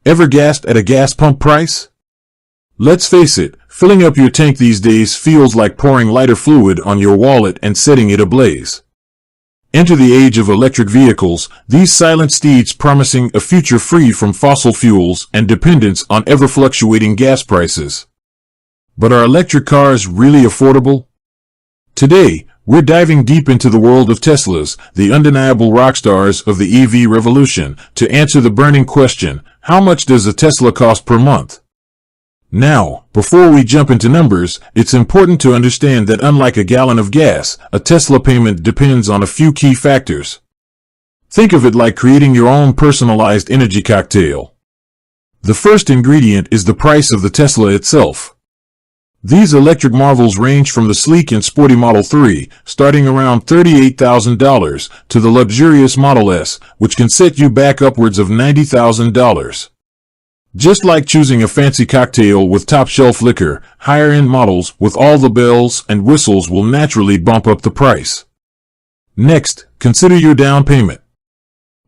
Ever gasped at a gas pump price? Let's face it, filling up your tank these days feels like pouring lighter fluid on your wallet and setting it ablaze. Enter the age of electric vehicles, these silent steeds promising a future free from fossil fuels and dependence on ever-fluctuating gas prices. But are electric cars really affordable? Today, we're diving deep into the world of Teslas, the undeniable rock stars of the EV revolution, to answer the burning question, how much does a Tesla cost per month? Now, before we jump into numbers, it's important to understand that unlike a gallon of gas, a Tesla payment depends on a few key factors. Think of it like creating your own personalized energy cocktail. The first ingredient is the price of the Tesla itself. These electric marvels range from the sleek and sporty Model 3, starting around $38,000, to the luxurious Model S, which can set you back upwards of $90,000. Just like choosing a fancy cocktail with top-shelf liquor, higher-end models with all the bells and whistles will naturally bump up the price. Next, consider your down payment.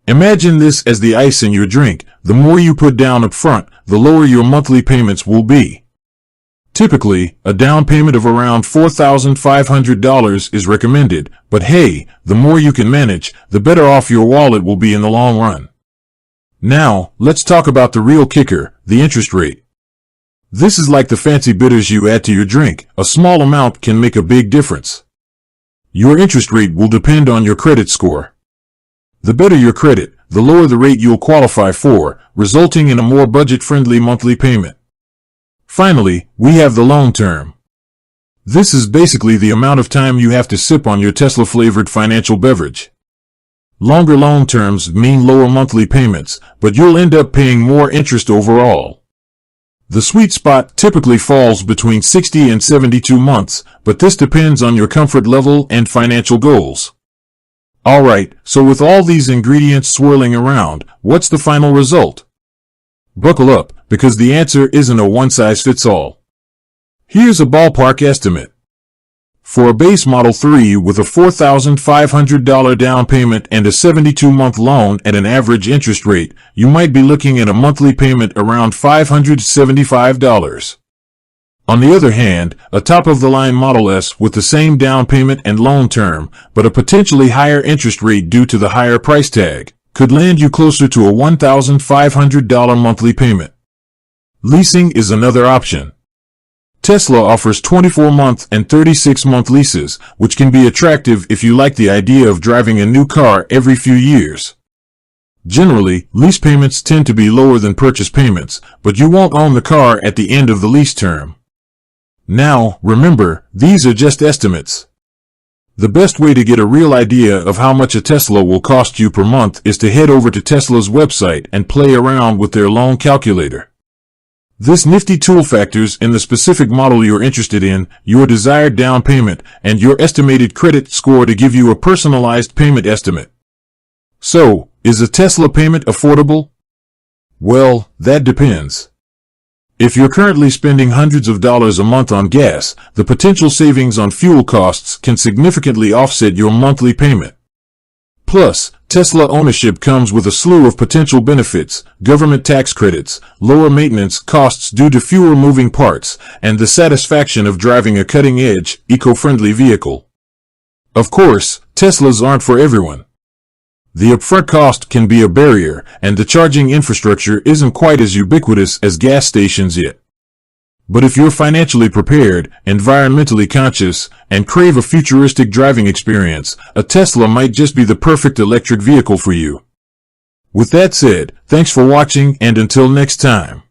Imagine this as the ice in your drink. The more you put down up front, the lower your monthly payments will be. Typically, a down payment of around $4,500 is recommended, but hey, the more you can manage, the better off your wallet will be in the long run. Now, let's talk about the real kicker, the interest rate. This is like the fancy bitters you add to your drink. A small amount can make a big difference. Your interest rate will depend on your credit score. The better your credit, the lower the rate you'll qualify for, resulting in a more budget-friendly monthly payment. Finally, we have the loan term. This is basically the amount of time you have to sip on your Tesla-flavored financial beverage. Longer loan terms mean lower monthly payments, but you'll end up paying more interest overall. The sweet spot typically falls between 60 and 72 months, but this depends on your comfort level and financial goals. Alright, so with all these ingredients swirling around, what's the final result? Buckle up, because the answer isn't a one-size-fits-all. Here's a ballpark estimate. For a base Model 3 with a $4,500 down payment and a 72-month loan at an average interest rate, you might be looking at a monthly payment around $575. On the other hand, a top-of-the-line Model S with the same down payment and loan term, but a potentially higher interest rate due to the higher price tag, could land you closer to a $1,500 monthly payment. Leasing is another option. Tesla offers 24-month and 36-month leases, which can be attractive if you like the idea of driving a new car every few years. Generally, lease payments tend to be lower than purchase payments, but you won't own the car at the end of the lease term. Now, remember, these are just estimates. The best way to get a real idea of how much a Tesla will cost you per month is to head over to Tesla's website and play around with their loan calculator. This nifty tool factors in the specific model you're interested in, your desired down payment, and your estimated credit score to give you a personalized payment estimate. So, is a Tesla payment affordable? Well, that depends. If you're currently spending hundreds of dollars a month on gas, the potential savings on fuel costs can significantly offset your monthly payment. Plus, Tesla ownership comes with a slew of potential benefits, government tax credits, lower maintenance costs due to fewer moving parts, and the satisfaction of driving a cutting-edge, eco-friendly vehicle. Of course, Teslas aren't for everyone. The upfront cost can be a barrier, and the charging infrastructure isn't quite as ubiquitous as gas stations yet. But if you're financially prepared, environmentally conscious, and crave a futuristic driving experience, a Tesla might just be the perfect electric vehicle for you. With that said, thanks for watching, and until next time.